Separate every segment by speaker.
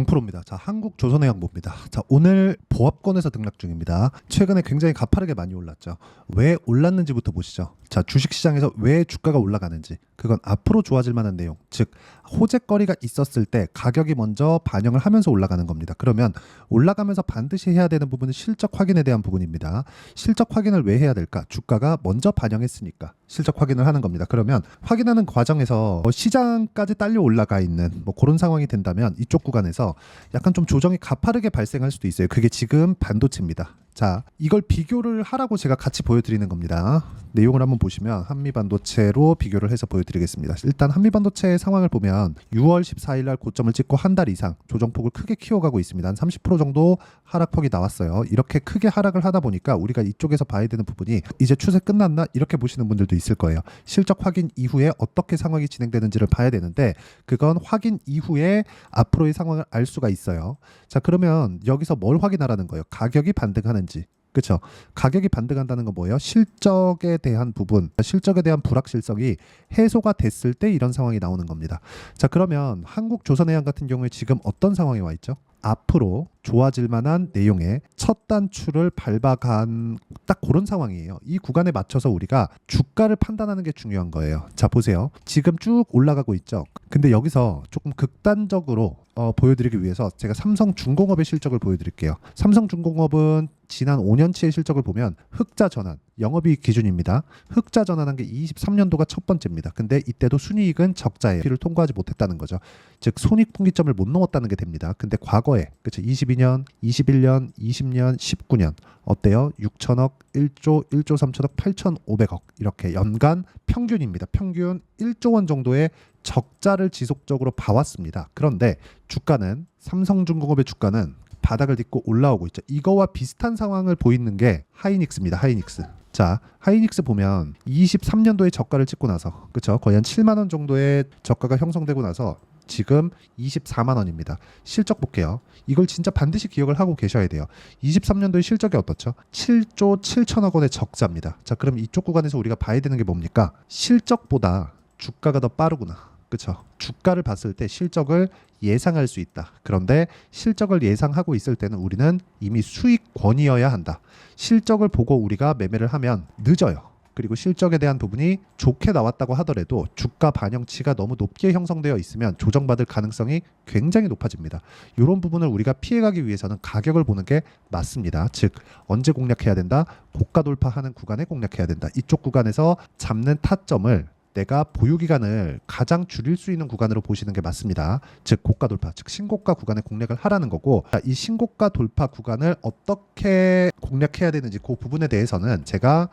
Speaker 1: 강프로입니다. 자, 한국조선해양보입니다. 자, 오늘 보합권에서 등락 중입니다. 최근에 굉장히 가파르게 많이 올랐죠. 왜 올랐는지부터 보시죠. 자, 주식시장에서 왜 주가가 올라가는지, 그건 앞으로 좋아질 만한 내용, 즉 호재거리가 있었을 때 가격이 먼저 반영을 하면서 올라가는 겁니다. 그러면 올라가면서 반드시 해야 되는 부분은 실적 확인에 대한 부분입니다. 실적 확인을 왜 해야 될까? 주가가 먼저 반영했으니까 실적 확인을 하는 겁니다. 그러면 확인하는 과정에서 시장까지 딸려 올라가 있는 그런 상황이 된다면 이쪽 구간에서 약간 좀 조정이 가파르게 발생할 수도 있어요. 그게 지금 반도체입니다. 자, 이걸 비교를 하라고 제가 같이 보여드리는 겁니다. 내용을 한번 보시면 한미반도체로 비교를 해서 보여드리겠습니다. 일단 한미반도체 상황을 보면 6월 14일 날 고점을 찍고 한 달 이상 조정폭을 크게 키워가고 있습니다. 한 30% 정도 하락폭이 나왔어요. 이렇게 크게 하락을 하다 보니까 우리가 이쪽에서 봐야 되는 부분이 이제 추세 끝났나? 이렇게 보시는 분들도 있을 거예요. 실적 확인 이후에 어떻게 상황이 진행되는지를 봐야 되는데 그건 확인 이후에 앞으로의 상황을 알 수가 있어요. 자, 그러면 여기서 뭘 확인하라는 거예요? 가격이 반등하는지. 그렇죠. 가격이 반등한다는 건 뭐예요? 실적에 대한 부분, 실적에 대한 불확실성이 해소가 됐을 때 이런 상황이 나오는 겁니다. 자, 그러면 한국조선해양 같은 경우에 지금 어떤 상황에 와 있죠? 앞으로 좋아질 만한 내용의 첫 단추를 밟아간 딱 그런 상황이에요. 이 구간에 맞춰서 우리가 주가를 판단하는 게 중요한 거예요. 자, 보세요. 지금 쭉 올라가고 있죠. 근데 여기서 조금 극단적으로 보여드리기 위해서 제가 삼성중공업의 실적을 보여드릴게요. 삼성중공업은 지난 5년치의 실적을 보면 흑자 전환, 영업이익 기준입니다. 흑자 전환한 게 23년도가 첫 번째입니다. 근데 이때도 순이익은 적자예요. 를 통과하지 못했다는 거죠. 즉 손익분기점을 못 넘었다는 게 됩니다. 근데 과거에 그렇죠. 22년, 21년, 20년, 19년 어때요? 6천억, 1조, 1조 3천억, 8,500억 이렇게 연간 평균입니다. 평균 1조 원 정도의 적자를 지속적으로 봐왔습니다. 그런데 주가는 삼성중공업의 주가는 바닥을 딛고 올라오고 있죠. 이거와 비슷한 상황을 보이는 게 하이닉스입니다. 하이닉스. 자, 하이닉스 보면 23년도에 저가를 찍고 나서 그렇죠. 거의 한 7만 원 정도의 저가가 형성되고 나서 지금 24만 원입니다. 실적 볼게요. 이걸 진짜 반드시 기억을 하고 계셔야 돼요. 23년도의 실적이 어떻죠? 7조 7천억 원의 적자입니다. 자, 그럼 이쪽 구간에서 우리가 봐야 되는 게 뭡니까? 실적보다 주가가 더 빠르구나. 그렇죠. 주가를 봤을 때 실적을 예상할 수 있다. 그런데 실적을 예상하고 있을 때는 우리는 이미 수익권이어야 한다. 실적을 보고 우리가 매매를 하면 늦어요. 그리고 실적에 대한 부분이 좋게 나왔다고 하더라도 주가 반영치가 너무 높게 형성되어 있으면 조정받을 가능성이 굉장히 높아집니다. 이런 부분을 우리가 피해가기 위해서는 가격을 보는 게 맞습니다. 즉 언제 공략해야 된다? 고가 돌파하는 구간에 공략해야 된다. 이쪽 구간에서 잡는 타점을 내가 보유기간을 가장 줄일 수 있는 구간으로 보시는 게 맞습니다. 즉 고가 돌파, 즉 신고가 구간에 공략을 하라는 거고, 이 신고가 돌파 구간을 어떻게 공략해야 되는지 그 부분에 대해서는 제가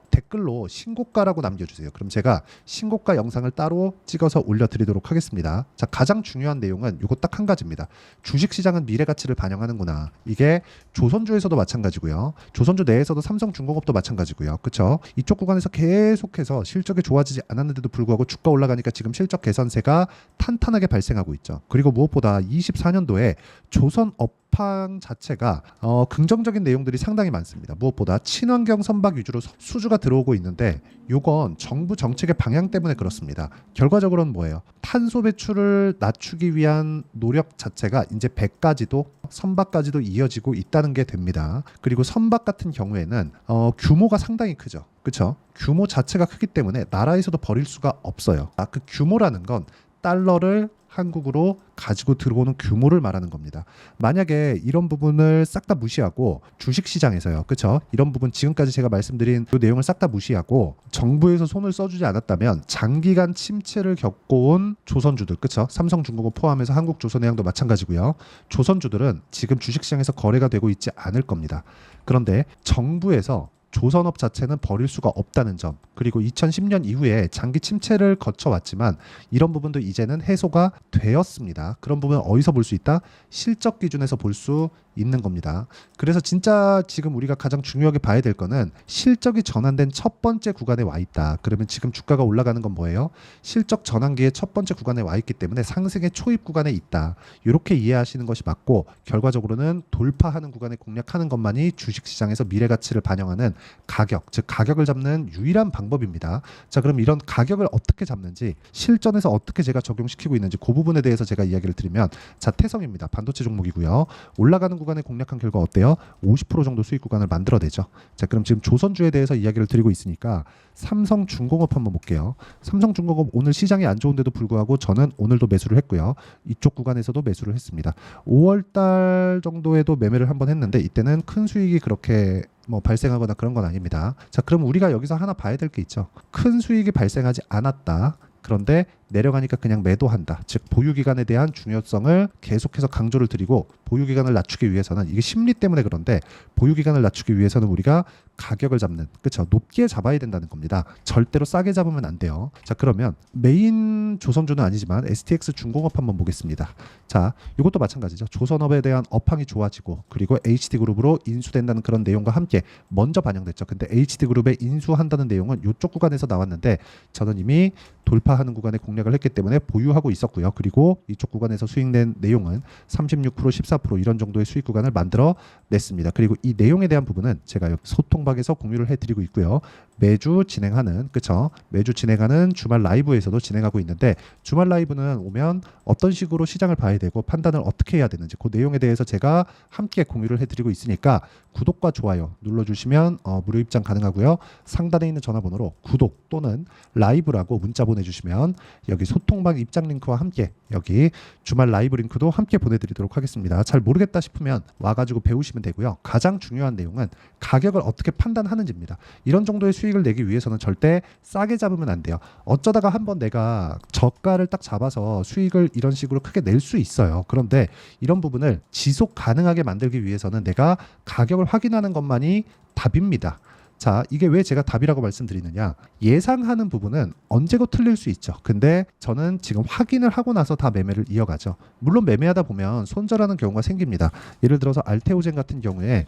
Speaker 1: 댓글로 신고가라고 남겨주세요. 그럼 제가 신고가 영상을 따로 찍어서 올려드리도록 하겠습니다. 자, 가장 중요한 내용은 이거 딱 한 가지입니다. 주식시장은 미래가치를 반영하는구나. 이게 조선주에서도 마찬가지고요. 조선주 내에서도 삼성중공업도 마찬가지고요. 그렇죠? 이쪽 구간에서 계속해서 실적이 좋아지지 않았는데도 불구하고 주가 올라가니까 지금 실적 개선세가 탄탄하게 발생하고 있죠. 그리고 무엇보다 24년도에 조선업황 자체가 긍정적인 내용들이 상당히 많습니다. 무엇보다 친환경 선박 위주로 수주가 들어오고 있는데 요건 정부 정책의 방향 때문에 그렇습니다. 결과적으로는 뭐예요? 탄소 배출을 낮추기 위한 노력 자체가 이제 배까지도 선박까지도 이어지고 있다는 게 됩니다. 그리고 선박 같은 경우에는 규모가 상당히 크죠. 그렇죠? 규모 자체가 크기 때문에 나라에서도 버릴 수가 없어요. 그 규모라는 건 달러를 한국으로 가지고 들어오는 규모를 말하는 겁니다. 만약에 이런 부분을 싹 다 무시하고 주식시장에서요. 그렇죠? 이런 부분 지금까지 제가 말씀드린 그 내용을 싹 다 무시하고 정부에서 손을 써주지 않았다면 장기간 침체를 겪어온 조선주들, 그렇죠? 삼성중공업 포함해서 한국조선해양도 마찬가지고요. 조선주들은 지금 주식시장에서 거래가 되고 있지 않을 겁니다. 그런데 정부에서 조선업 자체는 버릴 수가 없다는 점, 그리고 2010년 이후에 장기 침체를 거쳐왔지만 이런 부분도 이제는 해소가 되었습니다. 그런 부분은 어디서 볼 수 있다? 실적 기준에서 볼 수 있는 겁니다. 그래서 진짜 지금 우리가 가장 중요하게 봐야 될 거는 실적이 전환된 첫 번째 구간에 와 있다. 그러면 지금 주가가 올라가는 건 뭐예요? 실적 전환기의 첫 번째 구간에 와 있기 때문에 상승의 초입 구간에 있다. 이렇게 이해하시는 것이 맞고, 결과적으로는 돌파하는 구간에 공략하는 것만이 주식시장에서 미래 가치를 반영하는 가격, 즉 가격을 잡는 유일한 방법입니다. 자, 그럼 이런 가격을 어떻게 잡는지, 실전에서 어떻게 제가 적용시키고 있는지 그 부분에 대해서 제가 이야기를 드리면, 자, 태성입니다. 반도체 종목이고요. 올라가는 구간에 공략한 결과 어때요? 50% 정도 수익 구간을 만들어내죠. 자, 그럼 지금 조선주에 대해서 이야기를 드리고 있으니까 삼성중공업 한번 볼게요. 삼성중공업 오늘 시장이 안 좋은데도 불구하고 저는 오늘도 매수를 했고요. 이쪽 구간에서도 매수를 했습니다. 5월달 정도에도 매매를 한번 했는데 이때는 큰 수익이 그렇게 발생하거나 그런 건 아닙니다. 자, 그럼 우리가 여기서 하나 봐야 될 게 있죠. 큰 수익이 발생하지 않았다. 그런데 내려가니까 그냥 매도한다. 즉 보유기간에 대한 중요성을 계속해서 강조를 드리고, 보유기간을 낮추기 위해서는, 이게 심리 때문에 그런데 보유기간을 낮추기 위해서는 우리가 가격을 잡는, 그렇죠, 높게 잡아야 된다는 겁니다. 절대로 싸게 잡으면 안 돼요. 자, 그러면 메인 조선주는 아니지만 STX 중공업 한번 보겠습니다. 자, 이것도 마찬가지죠. 조선업에 대한 업황이 좋아지고, 그리고 HD그룹으로 인수된다는 그런 내용과 함께 먼저 반영됐죠. 근데 HD그룹에 인수한다는 내용은 이쪽 구간에서 나왔는데 저는 이미 돌파하는 구간에 공략을 했기 때문에 보유하고 있었고요. 그리고 이쪽 구간에서 수익낸 내용은 36%, 14% 이런 정도의 수익 구간을 만들어 냈습니다. 그리고 이 내용에 대한 부분은 제가 여기 소통방에서 공유를 해드리고 있고요. 매주 진행하는, 그쵸, 매주 진행하는 주말 라이브에서도 진행하고 있는데, 주말 라이브는 오면 어떤 식으로 시장을 봐야 되고 판단을 어떻게 해야 되는지 그 내용에 대해서 제가 함께 공유를 해드리고 있으니까 구독과 좋아요 눌러주시면 무료 입장 가능하고요. 상단에 있는 전화번호로 구독 또는 라이브라고 문자 보내주시면 여기 소통방 입장 링크와 함께 여기 주말 라이브 링크도 함께 보내드리도록 하겠습니다. 잘 모르겠다 싶으면 와가지고 배우시면 되고요. 가장 중요한 내용은 가격을 어떻게 판단하는지입니다. 이런 정도의 수익을 내기 위해서는 절대 싸게 잡으면 안 돼요. 어쩌다가 한번 내가 저가를 딱 잡아서 수익을 이런 식으로 크게 낼 수 있어요. 그런데 이런 부분을 지속 가능하게 만들기 위해서는 내가 가격을 확인하는 것만이 답입니다. 자, 이게 왜 제가 답이라고 말씀드리느냐, 예상하는 부분은 언제고 틀릴 수 있죠. 근데 저는 지금 확인을 하고 나서 다 매매를 이어가죠. 물론 매매하다 보면 손절하는 경우가 생깁니다. 예를 들어서 알테오젠 같은 경우에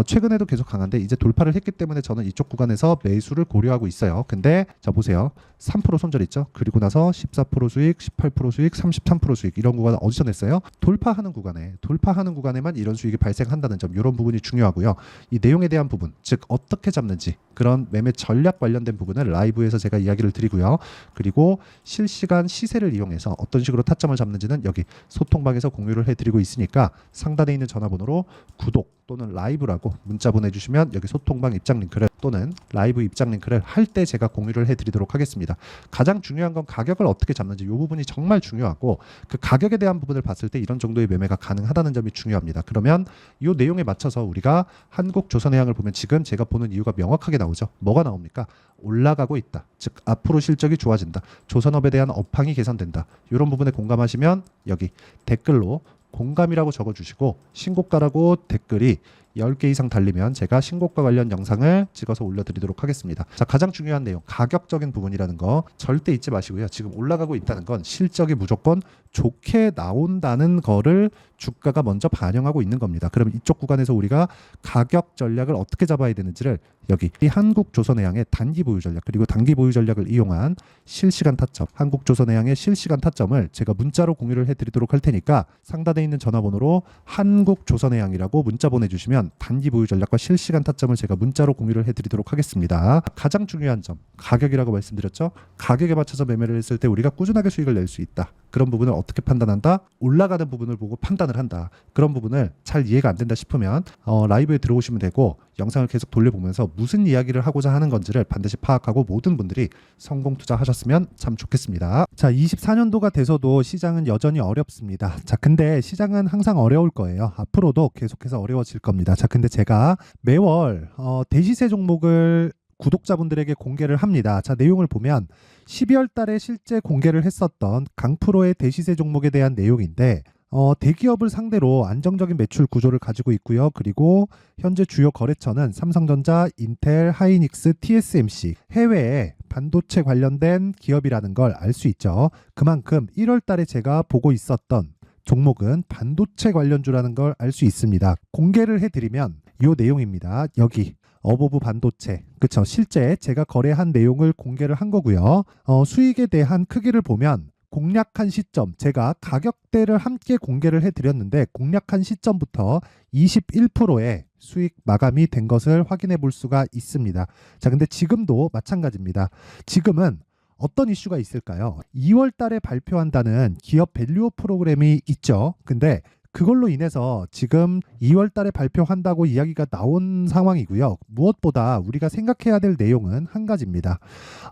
Speaker 1: 최근에도 계속 강한데 이제 돌파를 했기 때문에 저는 이쪽 구간에서 매수를 고려하고 있어요. 근데 자, 보세요. 3% 손절 있죠. 그리고 나서 14% 수익, 18% 수익, 33% 수익, 이런 구간을 어디서 냈어요? 돌파하는 구간에만 이런 수익이 발생한다는 점, 이런 부분이 중요하고요. 이 내용에 대한 부분, 즉 어떻게 잡는지, 그런 매매 전략 관련된 부분을 라이브에서 제가 이야기를 드리고요. 그리고 실시간 시세를 이용해서 어떤 식으로 타점을 잡는지는 여기 소통방에서 공유를 해드리고 있으니까 상단에 있는 전화번호로 구독 또는 라이브라고 문자 보내주시면 여기 소통방 입장 링크를 또는 라이브 입장 링크를 할 때 제가 공유를 해드리도록 하겠습니다. 가장 중요한 건 가격을 어떻게 잡는지, 이 부분이 정말 중요하고, 그 가격에 대한 부분을 봤을 때 이런 정도의 매매가 가능하다는 점이 중요합니다. 그러면 이 내용에 맞춰서 우리가 한국조선해양을 보면 지금 제가 보는 이유가 명확하게 나오죠. 뭐가 나옵니까? 올라가고 있다. 즉 앞으로 실적이 좋아진다. 조선업에 대한 업황이 개선된다. 이런 부분에 공감하시면 여기 댓글로 공감이라고 적어주시고, 신고가라고 댓글이 10개 이상 달리면 제가 신고가 관련 영상을 찍어서 올려드리도록 하겠습니다. 자, 가장 중요한 내용, 가격적인 부분이라는 거 절대 잊지 마시고요. 지금 올라가고 있다는 건 실적이 무조건 좋게 나온다는 거를 주가가 먼저 반영하고 있는 겁니다. 그럼 이쪽 구간에서 우리가 가격 전략을 어떻게 잡아야 되는지를 여기 이 한국조선해양의 단기 보유 전략, 그리고 단기 보유 전략을 이용한 실시간 타점, 한국조선해양의 실시간 타점을 제가 문자로 공유를 해드리도록 할 테니까 상단에 있는 전화번호로 한국조선해양이라고 문자 보내주시면 단기 보유 전략과 실시간 타점을 제가 문자로 공유를 해드리도록 하겠습니다. 가장 중요한 점, 가격이라고 말씀드렸죠. 가격에 맞춰서 매매를 했을 때 우리가 꾸준하게 수익을 낼 수 있다. 그런 부분을 어떻게 판단한다? 올라가는 부분을 보고 판단을 한다. 그런 부분을 잘 이해가 안 된다 싶으면 라이브에 들어오시면 되고, 영상을 계속 돌려보면서 무슨 이야기를 하고자 하는 건지를 반드시 파악하고 모든 분들이 성공 투자하셨으면 참 좋겠습니다. 자, 24년도가 돼서도 시장은 여전히 어렵습니다. 자, 근데 시장은 항상 어려울 거예요. 앞으로도 계속해서 어려워질 겁니다. 자, 근데 제가 매월 대시세 종목을 구독자분들에게 공개를 합니다. 자, 내용을 보면 12월 달에 실제 공개를 했었던 강프로의 대시세 종목에 대한 내용인데, 대기업을 상대로 안정적인 매출 구조를 가지고 있고요. 그리고 현재 주요 거래처는 삼성전자, 인텔, 하이닉스, TSMC, 해외에 반도체 관련된 기업이라는 걸 알 수 있죠. 그만큼 1월 달에 제가 보고 있었던 종목은 반도체 관련주라는 걸 알 수 있습니다. 공개를 해드리면 이 내용입니다. 여기 어보브 반도체, 그쵸? 실제 제가 거래한 내용을 공개를 한 거고요. 수익에 대한 크기를 보면 공략한 시점, 제가 가격대를 함께 공개를 해드렸는데 공략한 시점부터 21%의 수익 마감이 된 것을 확인해 볼 수가 있습니다. 자, 근데 지금도 마찬가지입니다. 지금은 어떤 이슈가 있을까요? 2월 달에 발표한다는 기업 밸류업 프로그램이 있죠. 근데 그걸로 인해서 지금 2월 달에 발표한다고 이야기가 나온 상황이고요. 무엇보다 우리가 생각해야 될 내용은 한 가지입니다.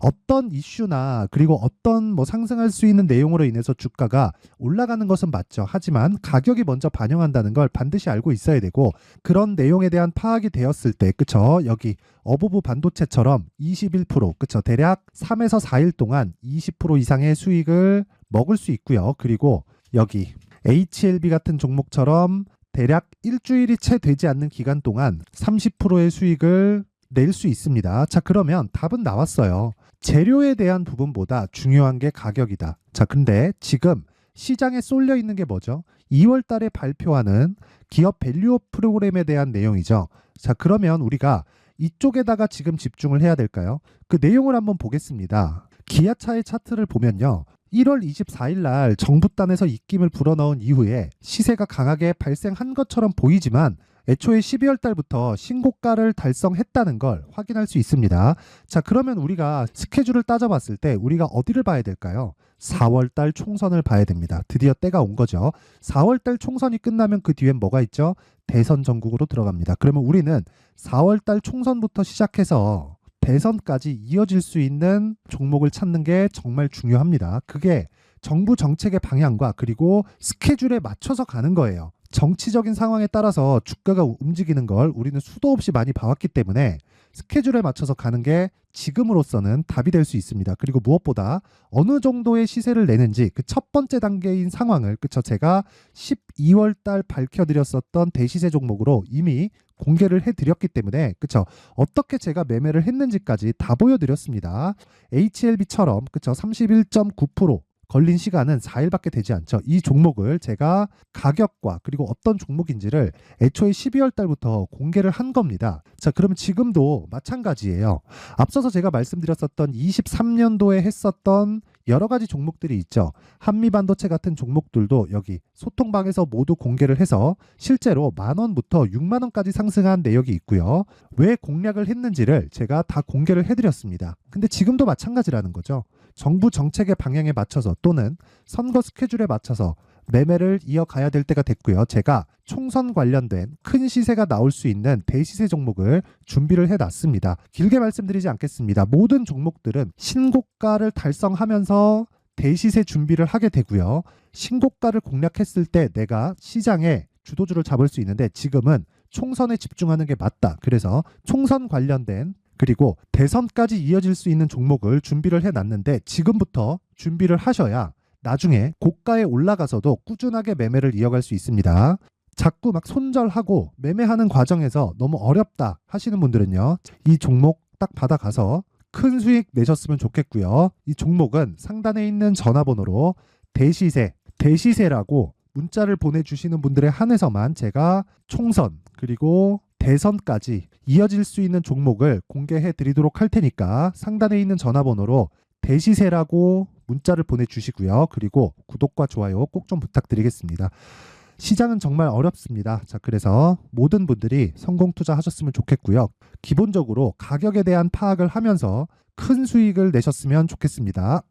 Speaker 1: 어떤 이슈나 그리고 어떤 상승할 수 있는 내용으로 인해서 주가가 올라가는 것은 맞죠. 하지만 가격이 먼저 반영한다는 걸 반드시 알고 있어야 되고, 그런 내용에 대한 파악이 되었을 때, 그쵸? 여기 어보브 반도체처럼 21%, 그쵸? 대략 3에서 4일 동안 20% 이상의 수익을 먹을 수 있고요. 그리고 여기 HLB 같은 종목처럼 대략 일주일이 채 되지 않는 기간 동안 30%의 수익을 낼 수 있습니다. 자, 그러면 답은 나왔어요. 재료에 대한 부분보다 중요한 게 가격이다. 자, 근데 지금 시장에 쏠려 있는 게 뭐죠? 2월 달에 발표하는 기업 밸류업 프로그램에 대한 내용이죠. 자, 그러면 우리가 이쪽에다가 지금 집중을 해야 될까요? 그 내용을 한번 보겠습니다. 기아차의 차트를 보면요. 1월 24일 날 정부단에서 입김을 불어넣은 이후에 시세가 강하게 발생한 것처럼 보이지만 애초에 12월 달부터 신고가를 달성했다는 걸 확인할 수 있습니다. 자, 그러면 우리가 스케줄을 따져봤을 때 우리가 어디를 봐야 될까요? 4월 달 총선을 봐야 됩니다. 드디어 때가 온 거죠. 4월 달 총선이 끝나면 그 뒤엔 뭐가 있죠? 대선 전국으로 들어갑니다. 그러면 우리는 4월 달 총선부터 시작해서 대선까지 이어질 수 있는 종목을 찾는 게 정말 중요합니다. 그게 정부 정책의 방향과 그리고 스케줄에 맞춰서 가는 거예요. 정치적인 상황에 따라서 주가가 움직이는 걸 우리는 수도 없이 많이 봐왔기 때문에 스케줄에 맞춰서 가는 게 지금으로서는 답이 될 수 있습니다. 그리고 무엇보다 어느 정도의 시세를 내는지 그 첫 번째 단계인 상황을, 그쵸? 제가 12월 달 밝혀드렸었던 대시세 종목으로 이미 공개를 해드렸기 때문에, 그쵸? 어떻게 제가 매매를 했는지까지 다 보여드렸습니다. HLB처럼, 그쵸? 31.9% 걸린 시간은 4일밖에 되지 않죠. 이 종목을 제가 가격과 그리고 어떤 종목인지를 애초에 12월 달부터 공개를 한 겁니다. 자, 그러면 지금도 마찬가지예요. 앞서서 제가 말씀드렸었던 23년도에 했었던 여러 가지 종목들이 있죠. 한미반도체 같은 종목들도 여기 소통방에서 모두 공개를 해서 실제로 10,000원부터 60,000원까지 상승한 내역이 있고요. 왜 공략을 했는지를 제가 다 공개를 해드렸습니다. 근데 지금도 마찬가지라는 거죠. 정부 정책의 방향에 맞춰서 또는 선거 스케줄에 맞춰서 매매를 이어가야 될 때가 됐고요. 제가 총선 관련된 큰 시세가 나올 수 있는 대시세 종목을 준비를 해놨습니다. 길게 말씀드리지 않겠습니다. 모든 종목들은 신고가를 달성하면서 대시세 준비를 하게 되고요. 신고가를 공략했을 때 내가 시장에 주도주를 잡을 수 있는데 지금은 총선에 집중하는 게 맞다. 그래서 총선 관련된 그리고 대선까지 이어질 수 있는 종목을 준비를 해놨는데 지금부터 준비를 하셔야 나중에 고가에 올라가서도 꾸준하게 매매를 이어갈 수 있습니다. 자꾸 막 손절하고 매매하는 과정에서 너무 어렵다 하시는 분들은요. 이 종목 딱 받아가서 큰 수익 내셨으면 좋겠고요. 이 종목은 상단에 있는 전화번호로 대시세라고 문자를 보내주시는 분들에 한해서만 제가 총선 그리고 대선까지 이어질 수 있는 종목을 공개해 드리도록 할 테니까 상단에 있는 전화번호로 대시세라고 문자를 보내주시고요. 그리고 구독과 좋아요 꼭 좀 부탁드리겠습니다. 시장은 정말 어렵습니다. 자, 그래서 모든 분들이 성공 투자하셨으면 좋겠고요. 기본적으로 가격에 대한 파악을 하면서 큰 수익을 내셨으면 좋겠습니다.